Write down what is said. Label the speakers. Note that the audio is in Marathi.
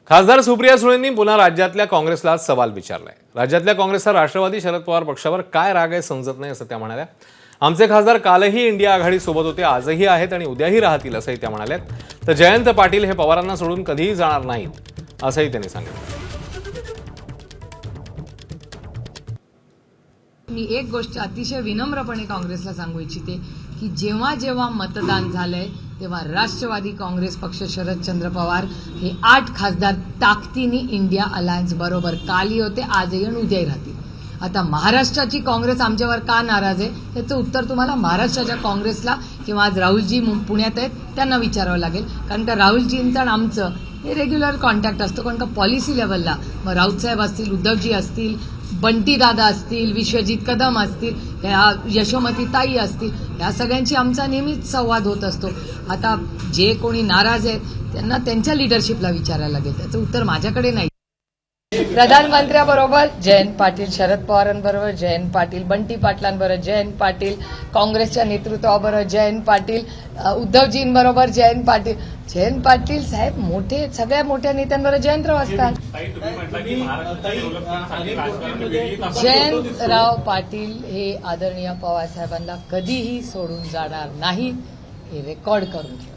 Speaker 1: खासदार सुप्रिया सुळेंनी पुन्हा राज्यातल्या काँग्रेसला सवाल विचारलाय। राज्यातल्या काँग्रेसचा राष्ट्रवादी शरद पवार पक्षावर काय राग आहे समजत नाही असं त्या म्हणाल्या। आमचे खासदार कालही इंडिया आघाडी सोबत होते, आजही आहेत आणि उद्याही राहतील असंही त्या म्हणाल्यात। तर जयंत पाटील हे पवारांना सोडून कधीही जाणार नाहीत असंही त्यांनी सांगितलं।
Speaker 2: मी एक गोष्ट अतिशय विनम्रपणे काँग्रेसला सांगू इच्छिते की जेव्हा जेव्हा मतदान झालंय तेव्हा राष्ट्रवादी काँग्रेस पक्ष शरदचंद्र पवार हे 8 खासदार ताकदीने इंडिया अलायन्स बरोबर कालही होते, आजही आणि उद्याही राहतील। आता महाराष्ट्राची काँग्रेस आमच्यावर का नाराज आहे याचं उत्तर तुम्हाला महाराष्ट्राच्या काँग्रेसला किंवा आज राहुलजी पुण्यात आहेत त्यांना विचारावं लागेल, कारण का राहुलजींचं आणि आमचं हे रेग्युलर कॉन्टॅक्ट असतो। कारण का पॉलिसी लेवलला मग राऊतसाहेब असतील, उद्धवजी असतील, बंटी दादा असतील, विश्वजित कदम असतील, यशोमती ताई असतील, या सगळ्यांची आमचा नेहमीच संवाद होत असतो। आता जे कोणी नाराज आहेत त्यांना त्यांच्या लिडरशिपला विचारायला लागेल, त्याचं उत्तर माझ्याकडे नाही। प्रधानमंत्र्यांबरोबर जयंत पाटील, शरद पवारांबरोबर जयंत पाटील, बंटी पाटलांबरोबर जयंत पाटील, काँग्रेसच्या नेतृत्वाबरोबर जयंत पाटील, उद्धवजींबरोबर जयंत पाटील। जयंत पाटील साहेब मोठे, सगळ्या मोठ्या नेत्यांबरोबर जयंतराव असतात। जयंतराव पाटील हे आदरणीय पवार साहेबांना कधीही सोडून जाणार नाही, हे रेकॉर्ड करून ठेवा।